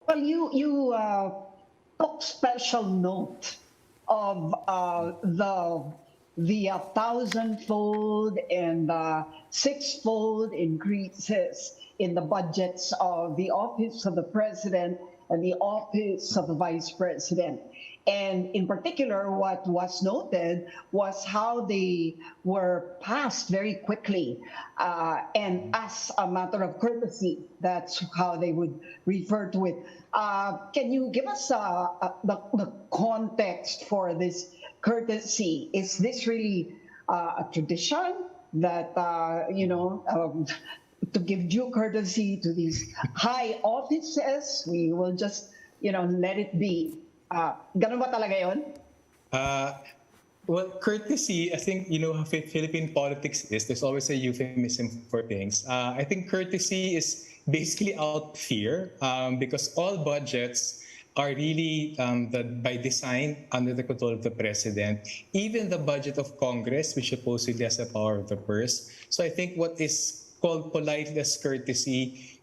Well, you took special note of the thousandfold and sixfold increases in the budgets of the Office of the President and the Office of the Vice President. And in particular, what was noted was how they were passed very quickly. And as a matter of courtesy, that's how they would refer to it. Can you give us the context for this courtesy? Is this really a tradition that, to give due courtesy to these high offices, we will just, let it be? Ganun ba talaga yun? Well, courtesy, I think, how Philippine politics is, there's always a euphemism for things. I think courtesy is basically out fear, because all budgets are really by design under the control of the president, even the budget of Congress, which supposedly has the power of the purse. So I think what is called politely as courtesy,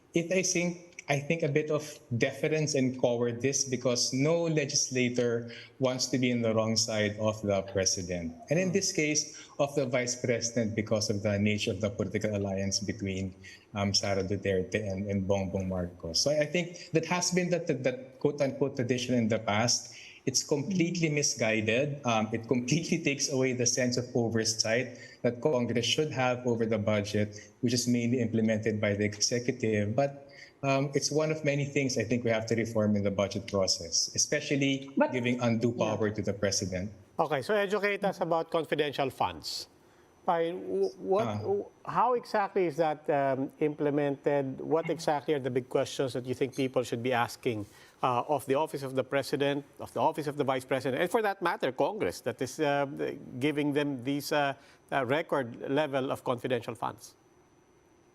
I think a bit of deference and cowardice, because no legislator wants to be on the wrong side of the president. And in this case, of the vice president, because of the nature of the political alliance between Sara Duterte and Bongbong Marcos. So I think that has been that quote-unquote tradition in the past. It's completely misguided. It completely takes away the sense of oversight that Congress should have over the budget, which is mainly implemented by the executive. But it's one of many things I think we have to reform in the budget process, especially giving undue power to the president. Okay, so educate us about confidential funds. How exactly is that implemented? What exactly are the big questions that you think people should be asking of the Office of the President, of the Office of the Vice President, and for that matter, Congress, that is giving them these record level of confidential funds?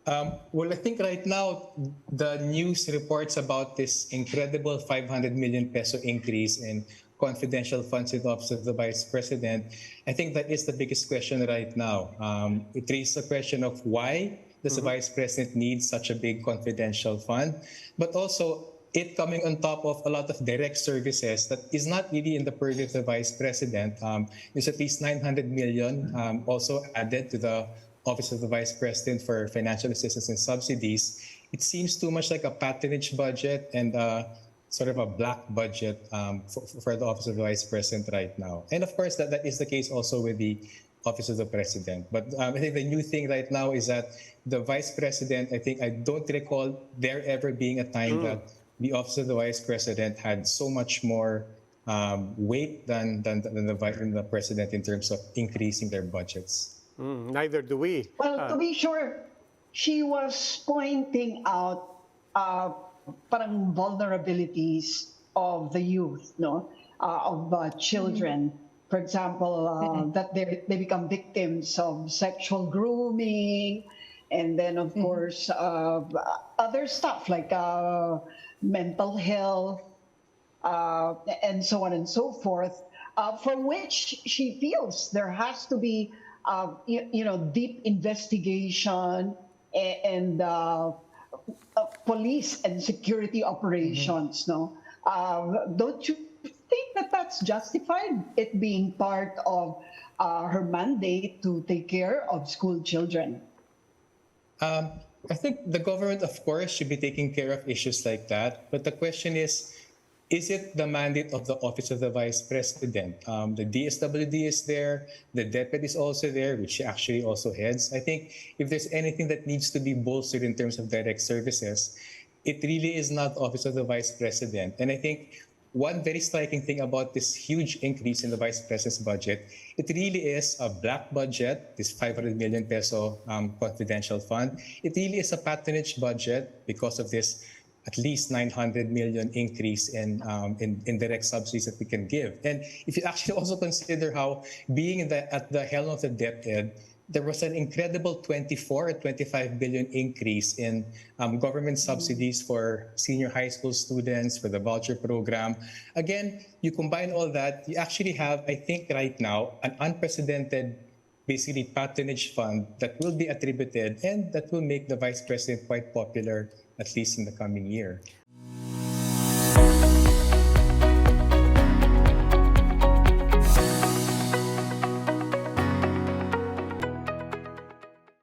Well, I think right now, the news reports about this incredible 500 million peso increase in confidential funds in the Office of the Vice President. I think that is the biggest question right now. It raises the question of why does the Vice President need such a big confidential fund, but also it coming on top of a lot of direct services that is not really in the purview of the Vice President. There's at least 900 million also added to the Office of the Vice President for financial assistance and subsidies. It seems too much like a patronage budget and sort of a black budget for the Office of the Vice President right now. And of course, that is the case also with the Office of the President. But I think the new thing right now is that the Vice President, I don't recall there ever being a time that the Office of the Vice President had so much more weight than the President in terms of increasing their budgets. Neither do we. Well, to be sure, she was pointing out parang vulnerabilities of the youth, of children. For example, that they become victims of sexual grooming, and then of course other stuff like mental health, and so on and so forth, for which she feels there has to be deep investigation and police and security operations. Don't you think that that's justified, it being part of her mandate to take care of school children? I think the government, of course, should be taking care of issues like that. But the question is it the mandate of the Office of the Vice President? The DSWD is there, the deputy is also there, which she actually also heads. I think if there's anything that needs to be bolstered in terms of direct services, it really is not the Office of the Vice President. And I think one very striking thing about this huge increase in the Vice President's budget, it really is a black budget, this 500 million peso confidential fund. It really is a patronage budget because of this at least 900 million increase in direct subsidies that we can give. And if you actually also consider how being at the helm of the DepEd, there was an incredible 24 or 25 billion increase in government subsidies for senior high school students, for the voucher program. Again, you combine all that, you actually have, I think right now, an unprecedented basically patronage fund that will be attributed and that will make the Vice President quite popular, at least in the coming year.